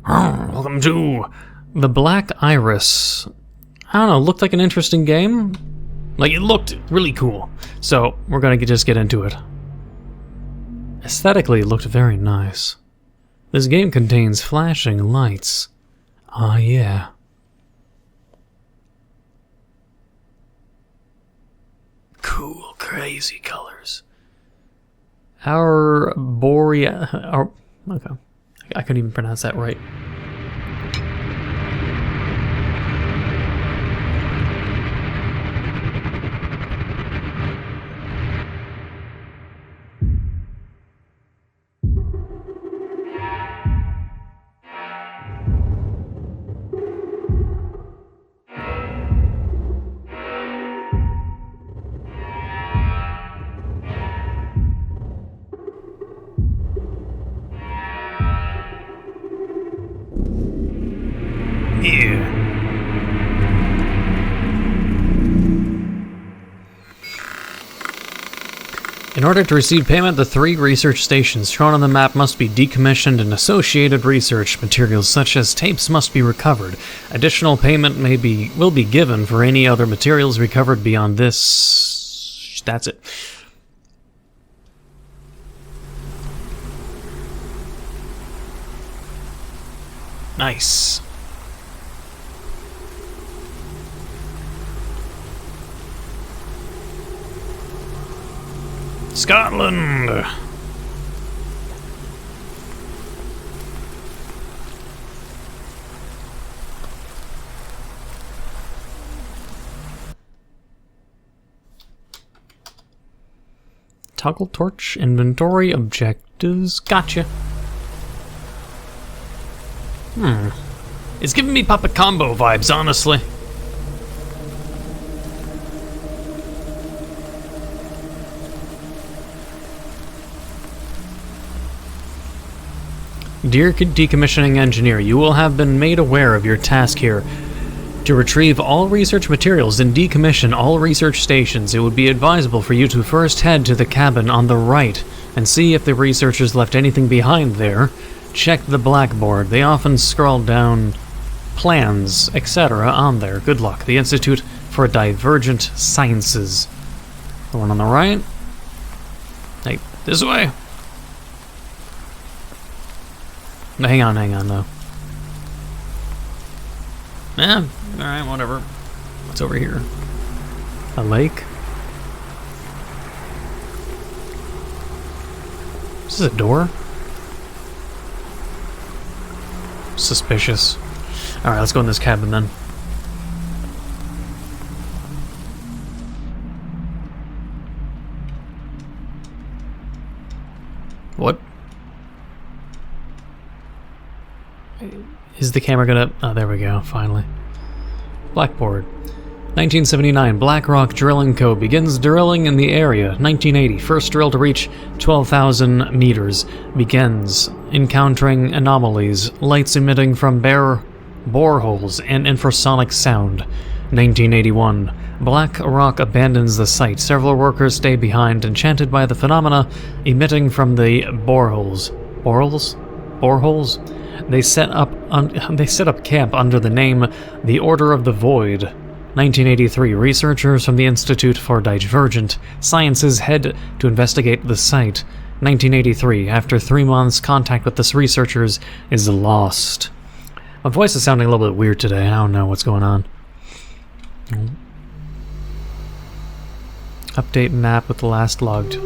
Welcome to the Black Iris. I don't know, looked like an interesting game. Like, it looked really cool. So, we're gonna just get into it. Aesthetically, it looked very nice. This game contains flashing lights. Ah, yeah. Cool, crazy colors. Okay. I couldn't even pronounce that right. In order to receive payment, the 3 research stations shown on the map must be decommissioned and associated research materials such as tapes must be recovered. Additional payment will be given for any other materials recovered beyond this. That's it. Nice. Scotland! Toggle torch, inventory, objectives, gotcha. It's giving me Papa Combo vibes, honestly. Dear Decommissioning Engineer, you will have been made aware of your task here. To retrieve all research materials and decommission all research stations, it would be advisable for you to first head to the cabin on the right and see if the researchers left anything behind there. Check the blackboard. They often scroll down plans, etc. on there. Good luck. The Institute for Divergent Sciences. The one on the right. Hey, this way. Hang on though. Alright, whatever. What's over here? A lake? Is this a door? Suspicious. Alright, let's go in this cabin then. What? Is the camera gonna... Oh, there we go, finally. Blackboard. 1979, Black Rock Drilling Co. begins drilling in the area. 1980, first drill to reach 12,000 meters. Begins encountering anomalies, lights emitting from boreholes, and infrasonic sound. 1981, Black Rock abandons the site. Several workers stay behind, enchanted by the phenomena emitting from the boreholes. Boreholes? They set up camp under the name The Order of the Void. 1983, researchers from the Institute for Divergent Sciences head to investigate the site. 1983, after 3 months, contact with the researchers is lost. My voice is sounding a little bit weird today. I don't know what's going on. Update map with the last logged.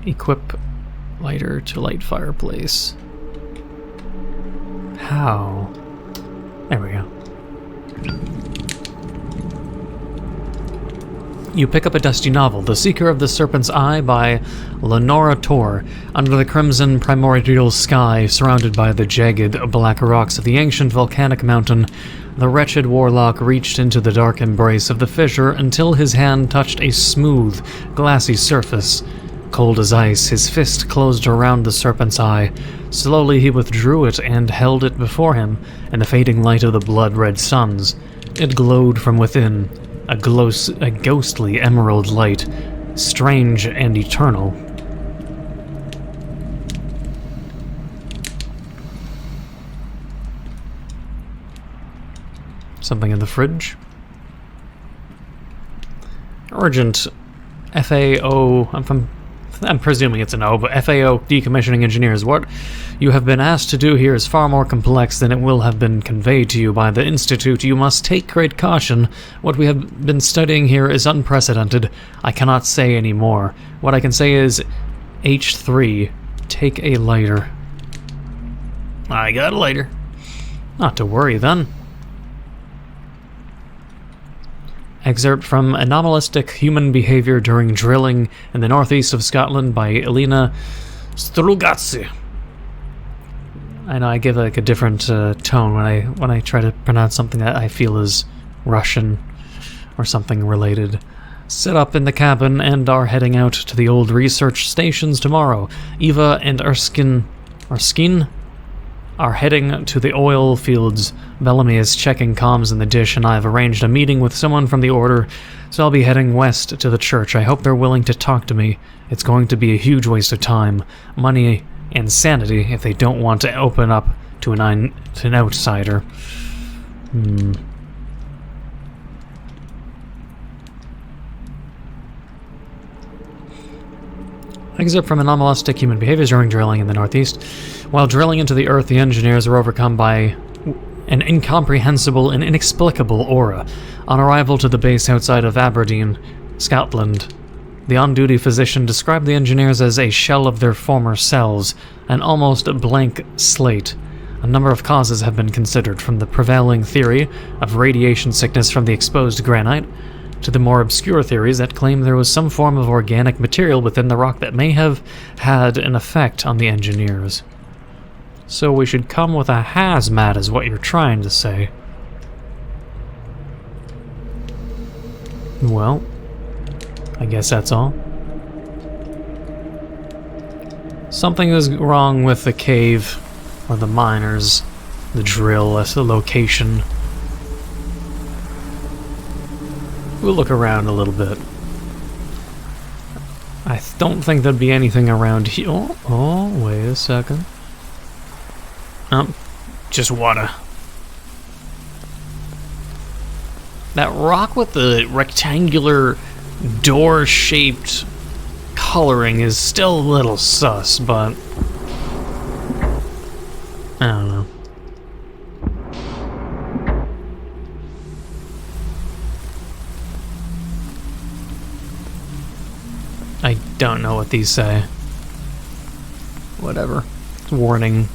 Equip lighter to light fireplace. How? There we go. You pick up a dusty novel, The Seeker of the Serpent's Eye by Lenora Torr. Under the crimson primordial sky, surrounded by the jagged black rocks of the ancient volcanic mountain, the wretched warlock reached into the dark embrace of the fissure until his hand touched a smooth, glassy surface. Cold as ice, his fist closed around the serpent's eye. Slowly he withdrew it and held it before him, in the fading light of the blood-red suns. It glowed from within, a ghostly emerald light, strange and eternal. Something in the fridge. Urgent FAO, I'm presuming it's an O, but FAO decommissioning engineers. What you have been asked to do here is far more complex than it will have been conveyed to you by the Institute. You must take great caution. What we have been studying here is unprecedented. I cannot say any more. What I can say is, H3, take a lighter. I got a lighter. Not to worry, then. Excerpt from Anomalistic Human Behavior During Drilling in the Northeast of Scotland by Elena Strugazzi. I know I give like a different tone when I try to pronounce something that I feel is Russian or something related. Set up in the cabin and are heading out to the old research stations tomorrow. Eva and Erskine are heading to the oil fields. Bellamy is checking comms in the dish, and I have arranged a meeting with someone from the Order, so I'll be heading west to the church. I hope they're willing to talk to me. It's going to be a huge waste of time, money, and sanity if they don't want to open up to an outsider. Excerpt from Anomalistic Human Behaviors During Drilling in the Northeast. While drilling into the earth, the engineers are overcome by an incomprehensible and inexplicable aura. On arrival to the base outside of Aberdeen, Scotland, the on-duty physician described the engineers as a shell of their former selves, an almost blank slate. A number of causes have been considered, from the prevailing theory of radiation sickness from the exposed granite, to the more obscure theories that claim there was some form of organic material within the rock that may have had an effect on the engineers. So we should come with a hazmat, is what you're trying to say. Well, I guess that's all. Something is wrong with the cave, or the miners, the drill, the location. We'll look around a little bit. I don't think there'd be anything around here. Oh, wait a second. Just water. That rock with the rectangular door-shaped coloring is still a little sus, but I don't know. I don't know what these say. Whatever. Warning.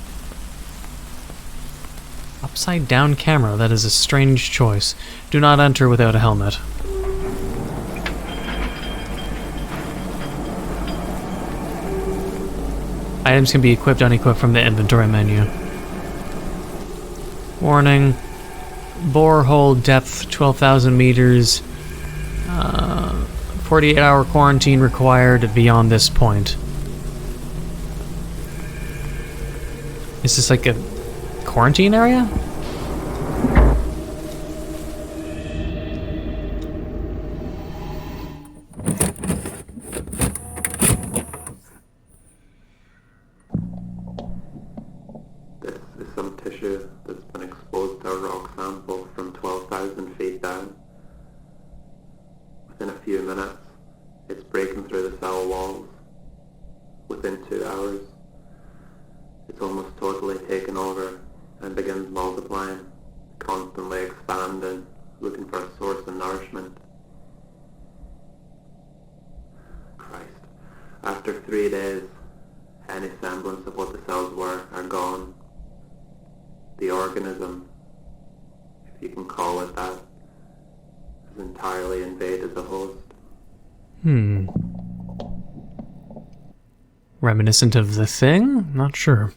Upside down camera, that is a strange choice. Do not enter without a helmet. Items can be equipped, unequipped from the inventory menu. Warning. Borehole depth 12,000 meters. 48-hour quarantine required beyond this point. Is this like a quarantine area? This is some tissue that's been exposed to a rock sample from 12,000 feet down. Within a few minutes, it's breaking through the cell walls. Within 2 hours, it's almost totally taken over and begins multiplying, constantly expanding, looking for a source of nourishment. Christ. After 3 days, any semblance of what the cells were are gone. The organism, if you can call it that, has entirely invaded the host. Reminiscent of the Thing? Not sure.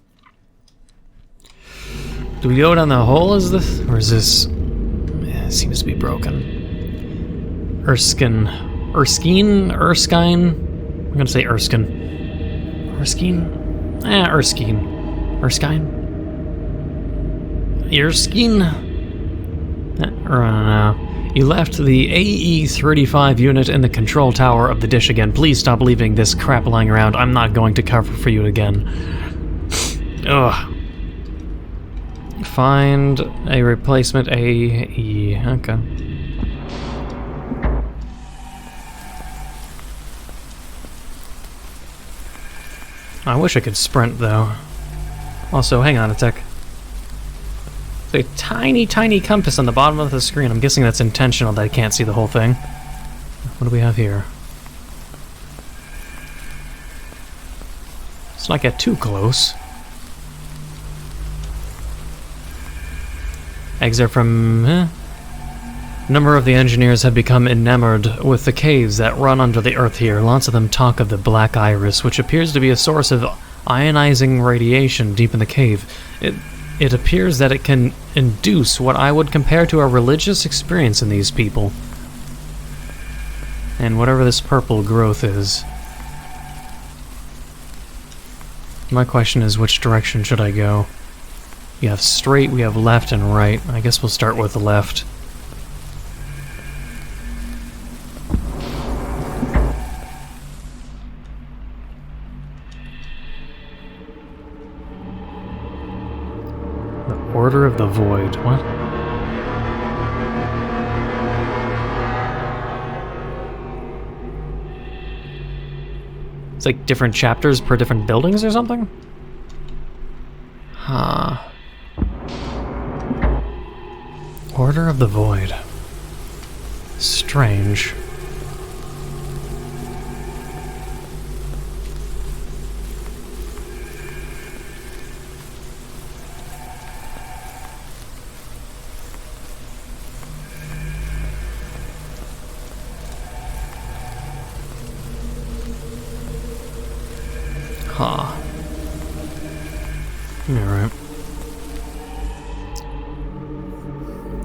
Do we go down the hole, or is this... It seems to be broken. Erskine? I'm gonna say Erskine. Erskine? Erskine. Erskine? I don't know. You left the AE-35 unit in the control tower of the dish again. Please stop leaving this crap lying around. I'm not going to cover for you again. Ugh. Find a replacement AE. Okay. I wish I could sprint, though. Also, hang on a sec. There's a tiny, tiny compass on the bottom of the screen. I'm guessing that's intentional that I can't see the whole thing. What do we have here? Let's not get too close. Eggs are from... A number of the engineers have become enamored with the caves that run under the earth here. Lots of them talk of the black iris, which appears to be a source of ionizing radiation deep in the cave. It appears that it can induce what I would compare to a religious experience in these people. And whatever this purple growth is. My question is, which direction should I go? We have straight, we have left and right. I guess we'll start with the left. The Order of the Void. What? It's like different chapters per different buildings or something? Huh. Order of the Void. Strange. Huh. Alright.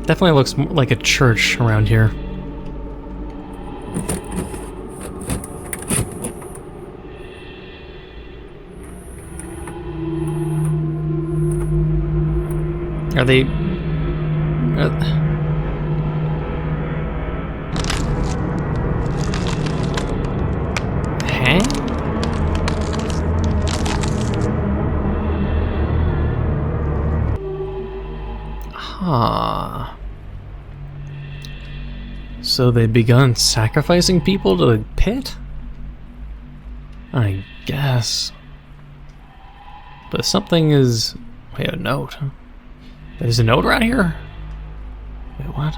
Definitely looks like a church around here. Are they... Huh? Huh. So they've begun sacrificing people to the pit? I guess. But something is... Wait, a note. There's a note around here? Wait, what?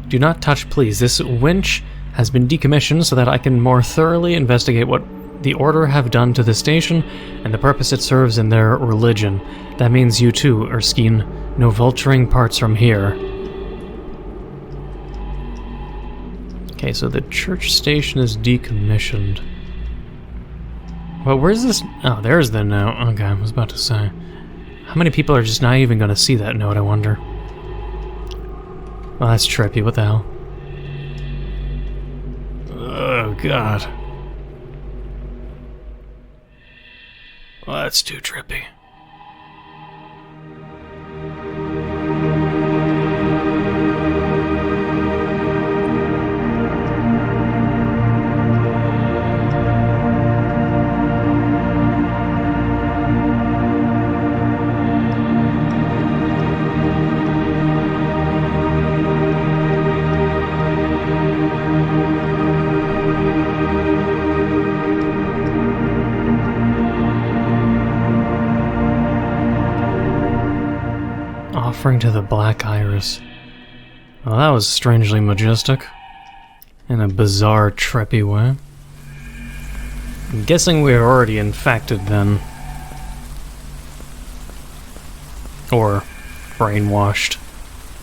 Do not touch, please. This winch has been decommissioned so that I can more thoroughly investigate what the Order have done to the station and the purpose it serves in their religion. That means you too, Erskine. No vulturing parts from here. Okay, so the church station is decommissioned. Well, where's this? Oh, there's the note. Okay, I was about to say. How many people are just not even going to see that note, I wonder? Well, that's trippy. What the hell? Oh, God. Well, that's too trippy. Offering to the Black Iris. Well, that was strangely majestic. In a bizarre, trippy way. I'm guessing we're already infected then. Or brainwashed.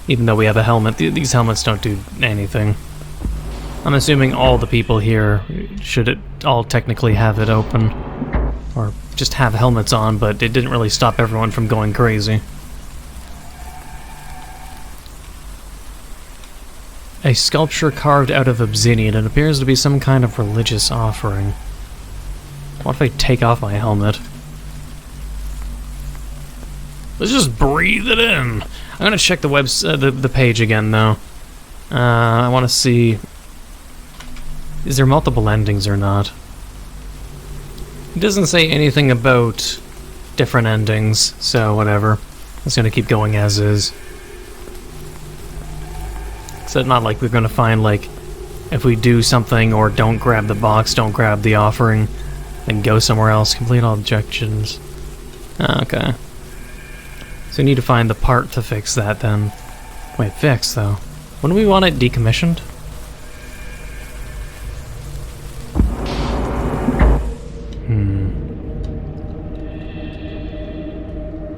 Even though we have a helmet, these helmets don't do anything. I'm assuming all the people here should all technically have it open. Or just have helmets on, but it didn't really stop everyone from going crazy. A sculpture carved out of obsidian. It appears to be some kind of religious offering. What if I take off my helmet? Let's just breathe it in. I'm gonna check the the page again though. I want to see. Is there multiple endings or not? It doesn't say anything about different endings, so whatever. It's gonna keep going as is. So not like we're gonna find, like, if we do something or don't grab the box, don't grab the offering, then go somewhere else, complete all objections. Okay. So we need to find the part to fix that then. Wait, fix though. Wouldn't we want it decommissioned?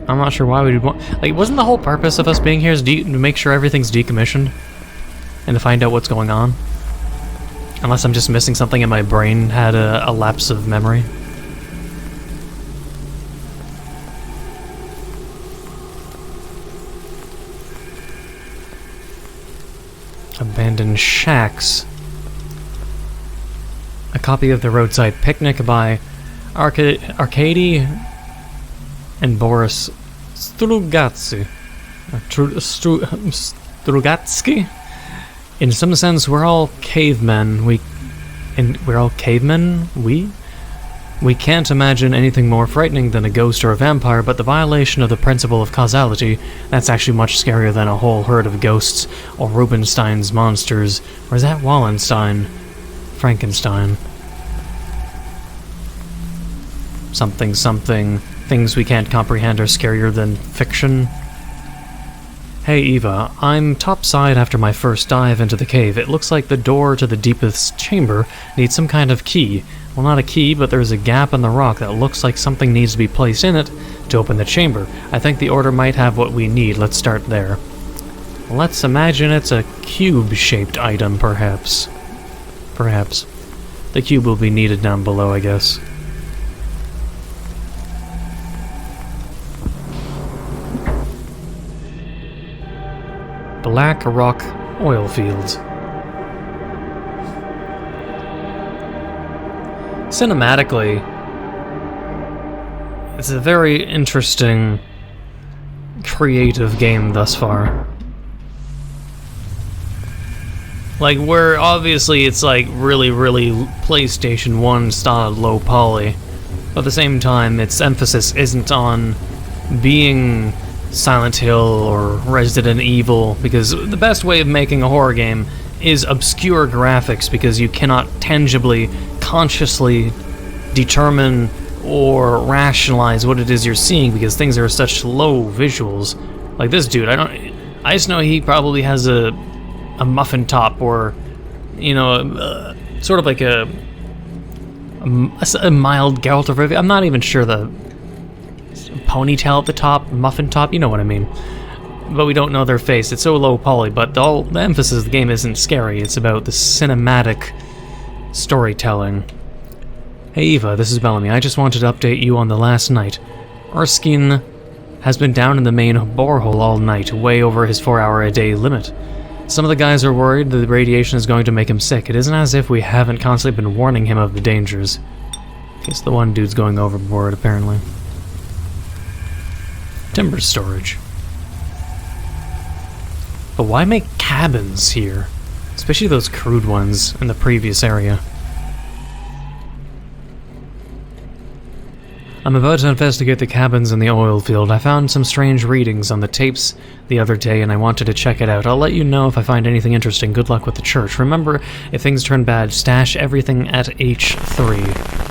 I'm not sure why we'd want... Like, wasn't the whole purpose of us being here is to make sure everything's decommissioned? And to find out what's going on? Unless I'm just missing something and my brain had a lapse of memory. Abandoned shacks. A copy of The Roadside Picnic by Arkady and Boris Strugatsky. Strugatsky? In some sense, we're all cavemen. We're all cavemen? We can't imagine anything more frightening than a ghost or a vampire, but the violation of the principle of causality, that's actually much scarier than a whole herd of ghosts or Rubinstein's monsters. Or is that Wallenstein? Frankenstein. Something, something. Things we can't comprehend are scarier than fiction. Hey Eva, I'm topside after my first dive into the cave. It looks like the door to the deepest chamber needs some kind of key. Well, not a key, but there's a gap in the rock that looks like something needs to be placed in it to open the chamber. I think the order might have what we need. Let's start there. Let's imagine it's a cube-shaped item, perhaps. Perhaps. The cube will be needed down below, I guess. Black rock oil fields. Cinematically, it's a very interesting, creative game thus far. Like, where obviously it's like really PlayStation 1 style low poly, but at the same time its emphasis isn't on being Silent Hill or Resident Evil, because the best way of making a horror game is obscure graphics, because you cannot tangibly, consciously determine or rationalize what it is you're seeing, because things are such low visuals. Like this dude, I just know he probably has a muffin top, or, you know, sort of like a mild gout of I'm not even sure the ponytail at the top, muffin top, you know what I mean. But we don't know their face. It's so low poly, but the emphasis of the game isn't scary. It's about the cinematic storytelling. Hey Eva, this is Bellamy. I just wanted to update you on the last night. Erskine has been down in the main borehole all night, way over his 4-hour-a-day limit. Some of the guys are worried that the radiation is going to make him sick. It isn't as if we haven't constantly been warning him of the dangers. Guess the one dude's going overboard, apparently. Timber storage. But why make cabins here? Especially those crude ones in the previous area. I'm about to investigate the cabins in the oil field. I found some strange readings on the tapes the other day and I wanted to check it out. I'll let you know if I find anything interesting. Good luck with the church. Remember, if things turn bad, stash everything at H3.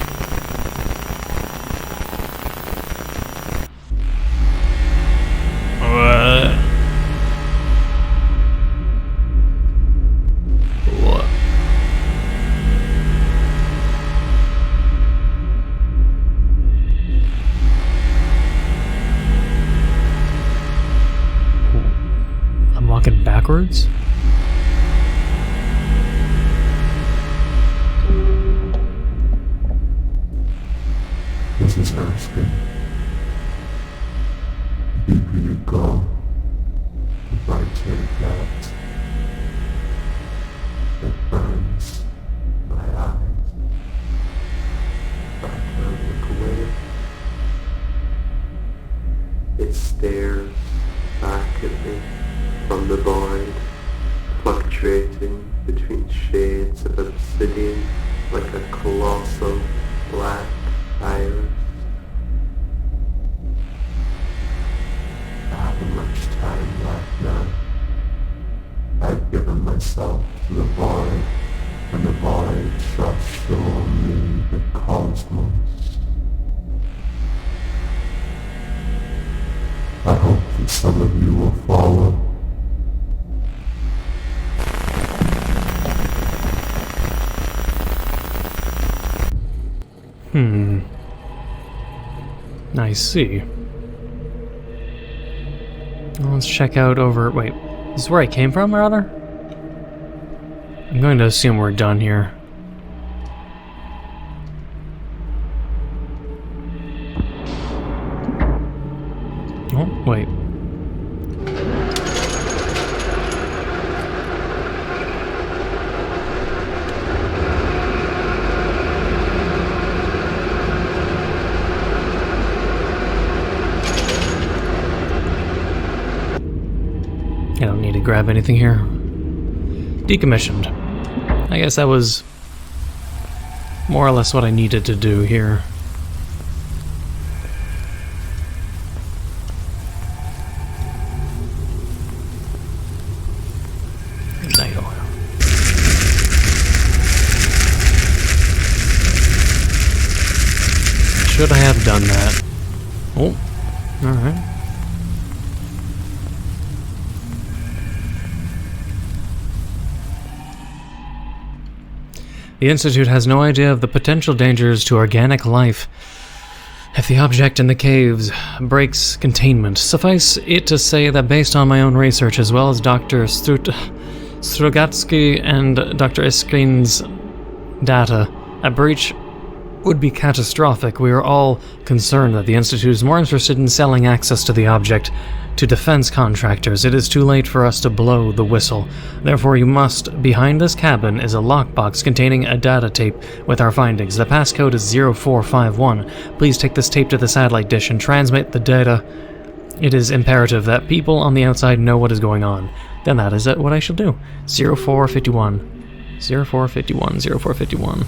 Backwards? This is Erskine. Deeper you go, the brighter it gets. It burns my eyes. I can't look away. It stares back at me from the void, fluctuating between shades of obsidian like a colossal black iris. myself to the void, and the void shuts over me the cosmos. I hope that some of you will follow. I see. Well, let's check out over... Wait, this is where I came from, rather? I'm going to assume we're done here. Oh, wait. I don't need to grab anything here. Decommissioned. I guess that was more or less what I needed to do here. Night oil. Should I have done that? Oh, alright. The Institute has no idea of the potential dangers to organic life if the object in the caves breaks containment. Suffice it to say that based on my own research, as well as Dr. Strugatsky and Dr. Iskrin's data, a breach would be catastrophic. We are all concerned that the Institute is more interested in selling access to the object to defense contractors. It is too late for us to blow the whistle. Therefore, you must... Behind this cabin is a lockbox containing a data tape with our findings. The passcode is 0451. Please take this tape to the satellite dish and transmit the data. It is imperative that people on the outside know what is going on. Then that is what I shall do. 0451. 0451. 0451.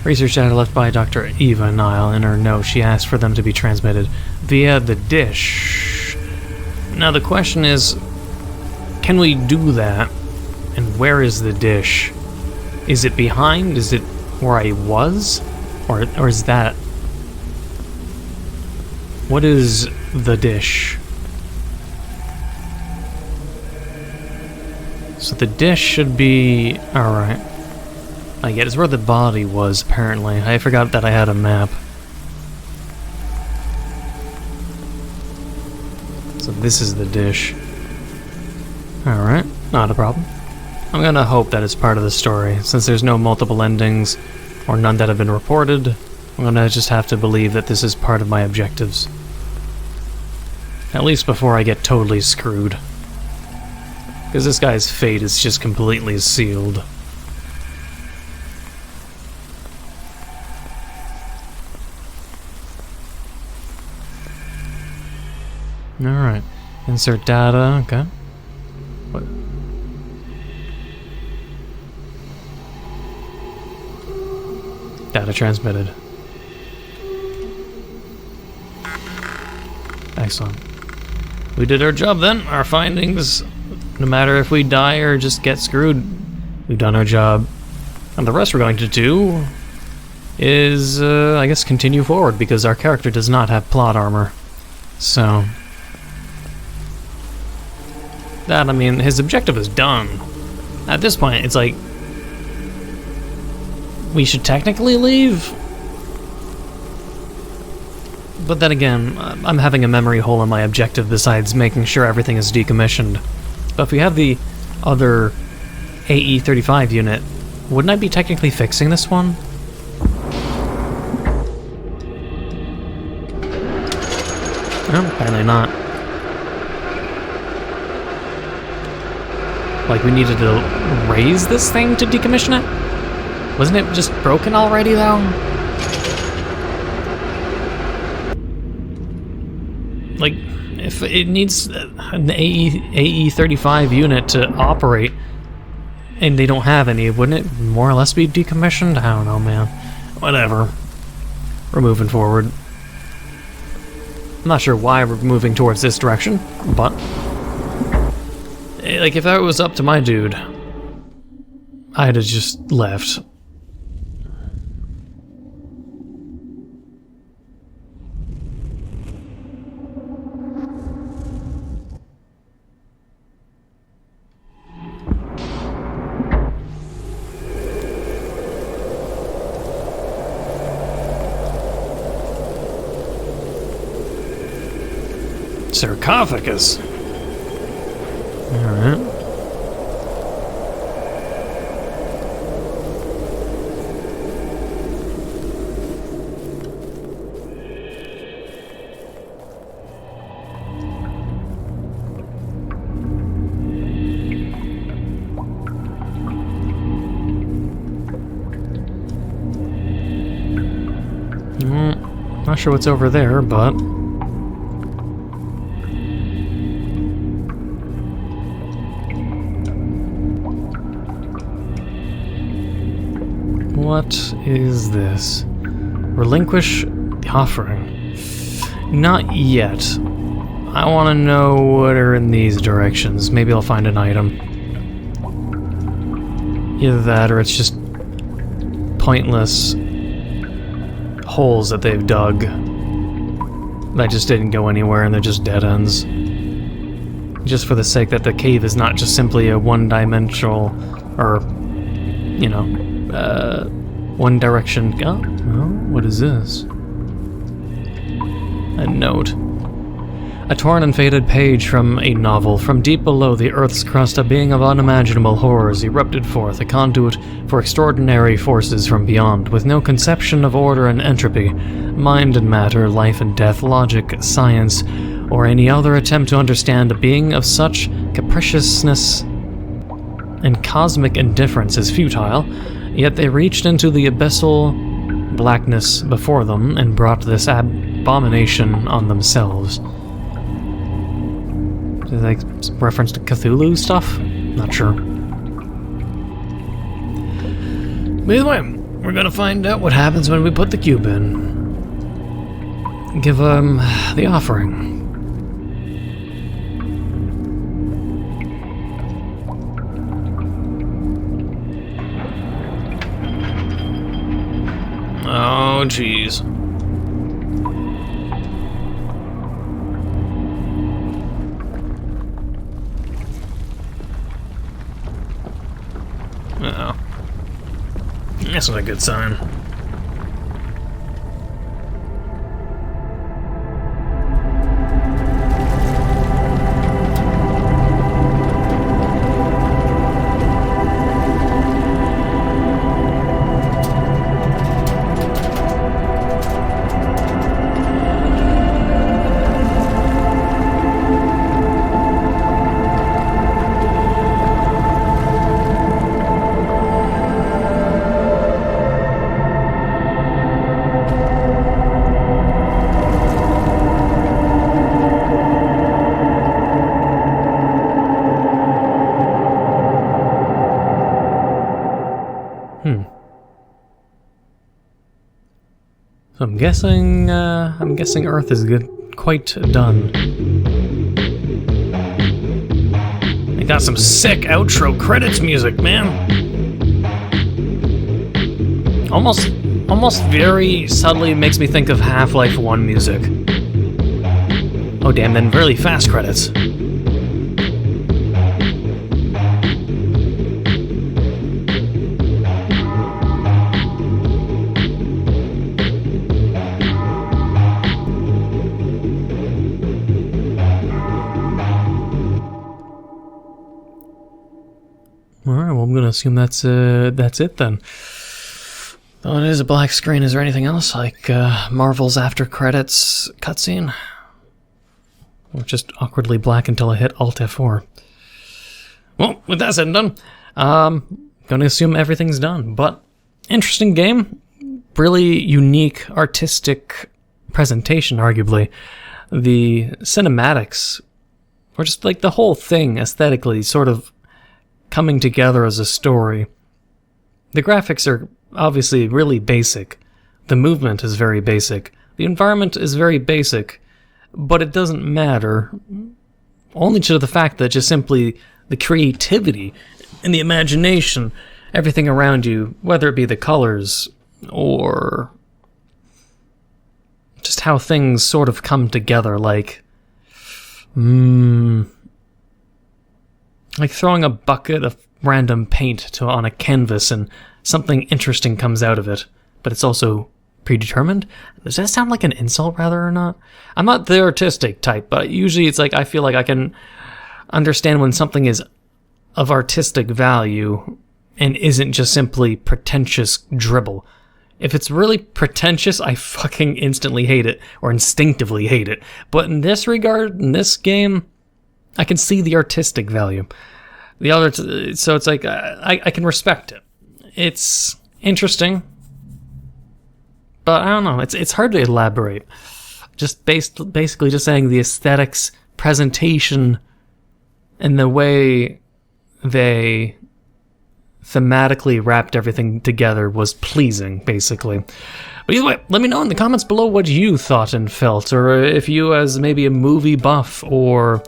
Research data left by Dr. Eva Nile. In her note, she asked for them to be transmitted via the dish. Now the question is, can we do that? And where is the dish? Is it behind? Is it where I was? Or is that... What is the dish? So the dish should be... Alright. I get it's where the body was, apparently. I forgot that I had a map. So this is the dish. Alright, not a problem. I'm gonna hope that it's part of the story. Since there's no multiple endings, or none that have been reported, I'm gonna just have to believe that this is part of my objectives. At least before I get totally screwed. Because this guy's fate is just completely sealed. Alright. Insert data, okay. What? Data transmitted. Excellent. We did our job then. Our findings, no matter if we die or just get screwed, we've done our job. And the rest we're going to do is, I guess, continue forward, because our character does not have plot armor. So... that, I mean, his objective is done. At this point, it's like... we should technically leave? But then again, I'm having a memory hole in my objective besides making sure everything is decommissioned. But if we have the other AE-35 unit, wouldn't I be technically fixing this one? No, apparently not. Like, we needed to raise this thing to decommission it? Wasn't it just broken already, though? Like, if it needs an AE-35 unit to operate, and they don't have any, wouldn't it more or less be decommissioned? I don't know, man. Whatever. We're moving forward. I'm not sure why we're moving towards this direction, but like, if that was up to my dude, I'd have just left. Sarcophagus. Alright. Not sure what's over there, but what is this? Relinquish the offering. Not yet. I want to know what are in these directions. Maybe I'll find an item. Either that or it's just pointless holes that they've dug that just didn't go anywhere and they're just dead ends. Just for the sake that the cave is not just simply a one-dimensional, or, you know, one direction. Oh, what is this? A note. A torn and faded page from a novel. From deep below the Earth's crust, a being of unimaginable horrors erupted forth, a conduit for extraordinary forces from beyond, with no conception of order and entropy, mind and matter, life and death, logic, science, or any other attempt to understand a being of such capriciousness and cosmic indifference is futile. Yet they reached into the abyssal blackness before them and brought this abomination on themselves. Is that like reference to Cthulhu stuff? Not sure. But either way, we're gonna find out what happens when we put the cube in. Give the offering. Oh, jeez. Uh-oh. That's not a good sign. So I'm guessing Earth is quite done. They got some sick outro credits music, man. Almost very subtly makes me think of Half-Life 1 music. Oh damn, then really fast credits. Alright, well I'm gonna assume that's it then. Oh, it is a black screen. Is there anything else? Like Marvel's after credits cutscene? Or just awkwardly black until I hit Alt F4. Well, with that said and done, gonna assume everything's done. But interesting game. Really unique artistic presentation, arguably. The cinematics, or just like the whole thing aesthetically, sort of coming together as a story. The graphics are obviously really basic. The movement is very basic. The environment is very basic. But it doesn't matter. Only to the fact that just simply the creativity and the imagination, everything around you, whether it be the colors or just how things sort of come together, like throwing a bucket of random paint on a canvas and something interesting comes out of it, but it's also predetermined. Does that sound like an insult, rather, or not? I'm not the artistic type, but usually it's like I feel like I can understand when something is of artistic value and isn't just simply pretentious dribble. If it's really pretentious, I fucking instantly hate it, or instinctively hate it. But in this regard, in this game, I can see the artistic value. The other, so it's like, I can respect it. It's interesting, but I don't know, it's hard to elaborate. Just basically just saying the aesthetics, presentation, and the way they thematically wrapped everything together was pleasing, basically. But either way, let me know in the comments below what you thought and felt, or if you as maybe a movie buff, or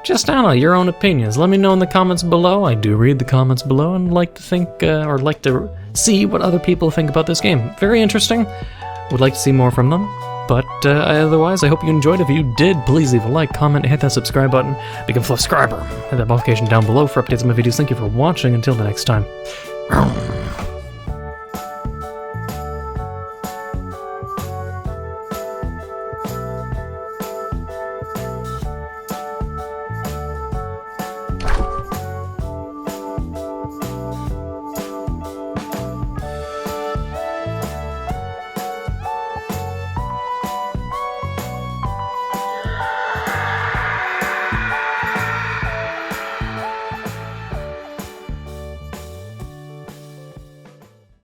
just, I don't know, your own opinions. Let me know in the comments below. I do read the comments below and like to think, or like to see what other people think about this game. Very interesting. Would like to see more from them. But otherwise, I hope you enjoyed. If you did, please leave a like, comment, and hit that subscribe button. Become a subscriber. Hit that notification down below for updates on my videos. Thank you for watching. Until the next time.